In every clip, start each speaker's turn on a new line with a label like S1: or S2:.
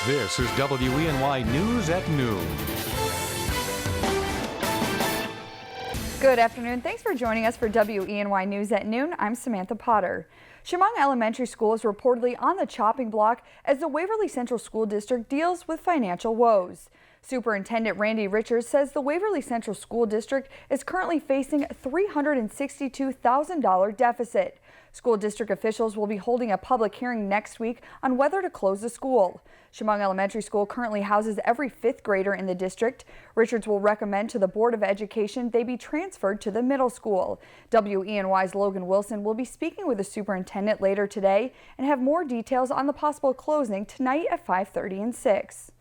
S1: This is WENY News at Noon.
S2: Good afternoon. Thanks for joining us for WENY News at Noon. I'm Samantha Potter. Chemung Elementary School is reportedly on the chopping block as the Waverly Central School District deals with financial woes. Superintendent Randy Richards says the Waverly Central School District is currently facing a $362,000 deficit. School district officials will be holding a public hearing next week on whether to close the school. Chemung Elementary School currently houses every fifth grader in the district. Richards will recommend to the Board of Education they be transferred to the middle school. WENY's Logan Wilson will be speaking with the superintendent later today and have more details on the possible closing tonight at 5:30 and 6.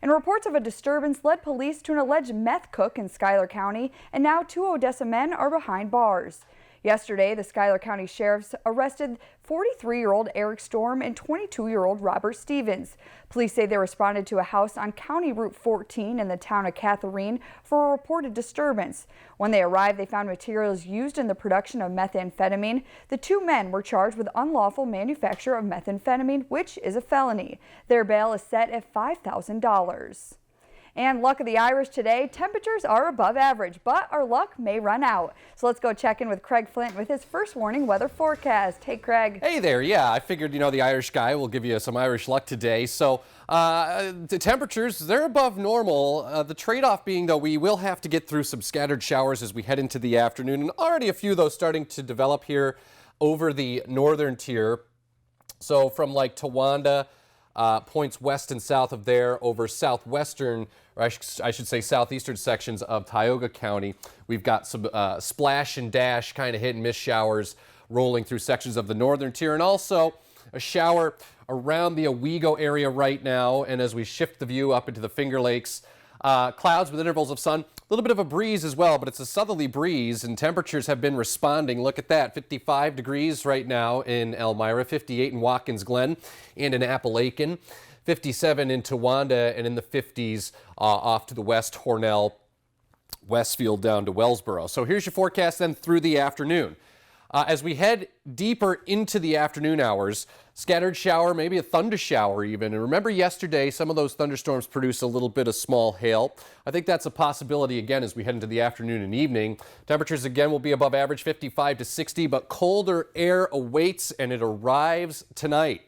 S2: And reports of a disturbance led police to an alleged meth cook in Schuyler County, and now 2 Odessa men are behind bars. Yesterday, the Schuyler County Sheriffs arrested 43-year-old Eric Storm and 22-year-old Robert Stevens. Police say they responded to a house on County Route 14 in the town of Catherine for a reported disturbance. When they arrived, they found materials used in the production of methamphetamine. The 2 men were charged with unlawful manufacture of methamphetamine, which is a felony. Their bail is set at $5,000. And luck of the Irish today, temperatures are above average, but our luck may run out. So let's go check in with Craig Flint with his first warning weather forecast. Hey, Craig.
S3: Hey there. Yeah, I figured, the Irish guy will give you some Irish luck today. So the temperatures, they're above normal. The trade-off being, though, we will have to get through some scattered showers as we head into the afternoon. And already a few, though, starting to develop here over the northern tier. So from like Towanda, points west and south of there over southwestern, or I should say southeastern sections of Tioga County. We've got some splash and dash kind of hit and miss showers rolling through sections of the northern tier, and also a shower around the Owego area right now. And as we shift the view up into the Finger Lakes, clouds with intervals of sun. A little bit of a breeze as well, but it's a southerly breeze, and temperatures have been responding. Look at that, 55 degrees right now in Elmira, 58 in Watkins Glen and in Appalachian, 57 in Towanda, and in the 50s off to the west, Hornell, Westfield down to Wellsboro. So here's your forecast then through the afternoon. As we head deeper into the afternoon hours, scattered shower, maybe a thunder shower even. And remember yesterday, some of those thunderstorms produce a little bit of small hail. I think that's a possibility again as we head into the afternoon and evening. Temperatures again will be above average, 55 to 60, but colder air awaits and it arrives tonight.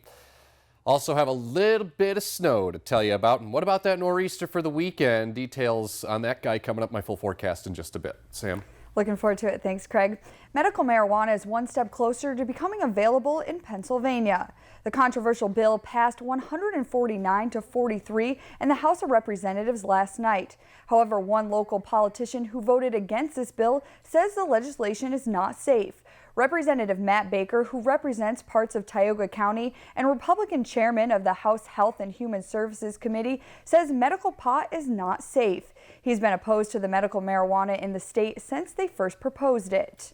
S3: Also have a little bit of snow to tell you about. And what about that nor'easter for the weekend? Details on that guy coming up, my full forecast in just a bit. Sam?
S2: Looking forward to it. Thanks, Craig. Medical marijuana is one step closer to becoming available in Pennsylvania. The controversial bill passed 149 to 43 in the House of Representatives last night. However, one local politician who voted against this bill says the legislation is not safe. Representative Matt Baker, who represents parts of Tioga County and Republican chairman of the House Health and Human Services Committee, says medical pot is not safe. He's been opposed to the medical marijuana in the state since they first proposed it.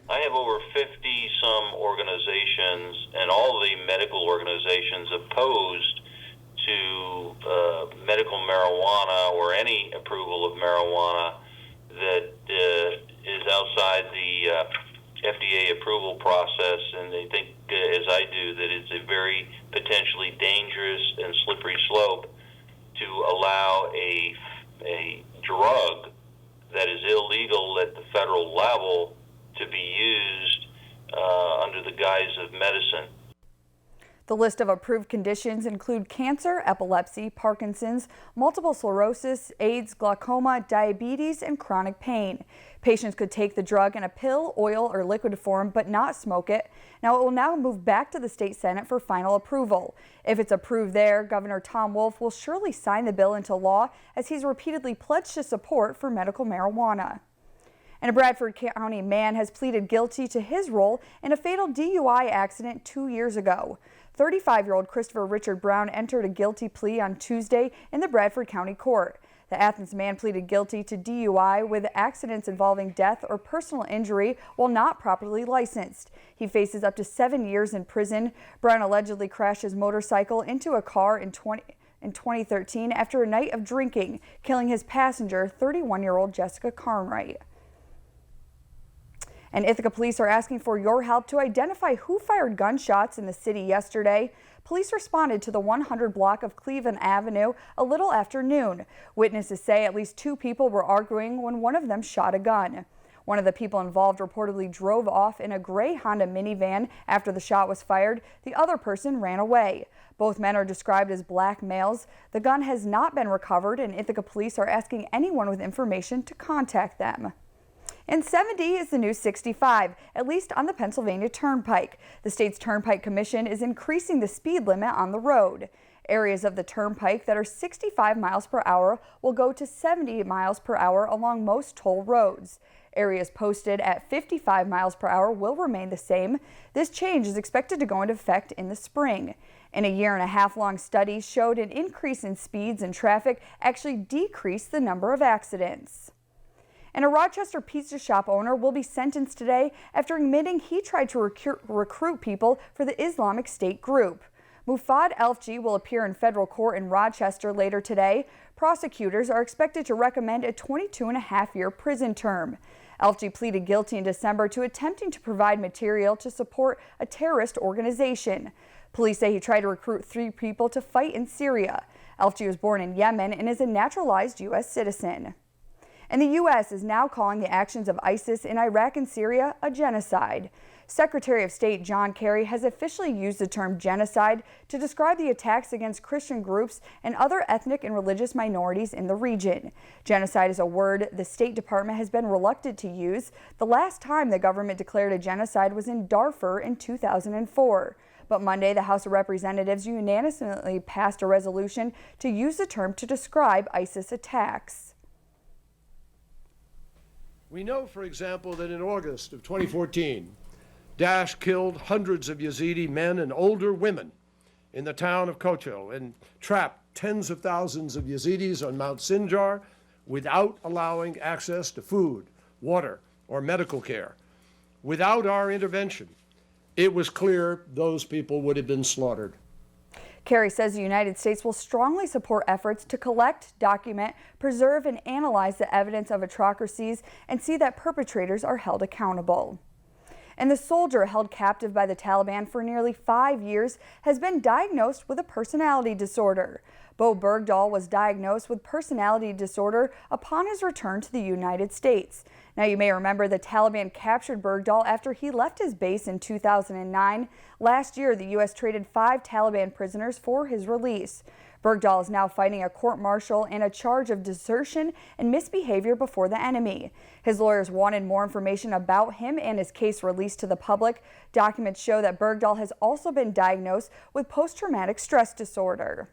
S4: I have over 50-some organizations, and all the medical organizations opposed to medical marijuana or any approval of marijuana that is outside the FDA approval process, and they think, as I do, that it's a very potentially dangerous and slippery slope to allow a drug that is illegal at the federal level to be used under the guise of medicine.
S2: The list of approved conditions include cancer, epilepsy, Parkinson's, multiple sclerosis, AIDS, glaucoma, diabetes, and chronic pain. Patients could take the drug in a pill, oil, or liquid form, but not smoke it. Now it will now move back to the state Senate for final approval. If it's approved there, Governor Tom Wolf will surely sign the bill into law, as he's repeatedly pledged his support for medical marijuana. And a Bradford County man has pleaded guilty to his role in a fatal DUI accident 2 years ago. 35-year-old Christopher Richard Brown entered a guilty plea on Tuesday in the Bradford County Court. The Athens man pleaded guilty to DUI with accidents involving death or personal injury while not properly licensed. He faces up to 7 years in prison. Brown allegedly crashed his motorcycle into a car in 2013 after a night of drinking, killing his passenger, 31-year-old Jessica Carnwright. And Ithaca police are asking for your help to identify who fired gunshots in the city yesterday. Police responded to the 100 block of Cleveland Avenue a little after noon. Witnesses say at least 2 people were arguing when one of them shot a gun. One of the people involved reportedly drove off in a gray Honda minivan after the shot was fired. The other person ran away. Both men are described as black males. The gun has not been recovered, and Ithaca police are asking anyone with information to contact them. And 70 is the new 65, at least on the Pennsylvania Turnpike. The state's Turnpike Commission is increasing the speed limit on the road. Areas of the Turnpike that are 65 miles per hour will go to 70 miles per hour along most toll roads. Areas posted at 55 miles per hour will remain the same. This change is expected to go into effect in the spring. And a 1.5-year-long study showed an increase in speeds and traffic actually decreased the number of accidents. And a Rochester pizza shop owner will be sentenced today after admitting he tried to recruit people for the Islamic State group. Mufad Elfji will appear in federal court in Rochester later today. Prosecutors are expected to recommend a 22.5-year prison term. Elfji pleaded guilty in December to attempting to provide material to support a terrorist organization. Police say he tried to recruit 3 people to fight in Syria. Elfji was born in Yemen and is a naturalized U.S. citizen. And the U.S. is now calling the actions of ISIS in Iraq and Syria a genocide. Secretary of State John Kerry has officially used the term genocide to describe the attacks against Christian groups and other ethnic and religious minorities in the region. Genocide is a word the State Department has been reluctant to use. The last time the government declared a genocide was in Darfur in 2004. But Monday, the House of Representatives unanimously passed a resolution to use the term to describe ISIS attacks.
S5: We know, for example, that in August of 2014, Daesh killed hundreds of Yazidi men and older women in the town of Kochel and trapped tens of thousands of Yazidis on Mount Sinjar without allowing access to food, water, or medical care. Without our intervention, it was clear those people would have been slaughtered.
S2: Kerry says the United States will strongly support efforts to collect, document, preserve, and analyze the evidence of atrocities and see that perpetrators are held accountable. And the soldier held captive by the Taliban for nearly 5 years has been diagnosed with a personality disorder. Bo Bergdahl was diagnosed with personality disorder upon his return to the United States. Now, you may remember the Taliban captured Bergdahl after he left his base in 2009. Last year, the U.S. traded 5 Taliban prisoners for his release. Bergdahl is now fighting a court-martial and a charge of desertion and misbehavior before the enemy. His lawyers wanted more information about him and his case released to the public. Documents show that Bergdahl has also been diagnosed with post-traumatic stress disorder.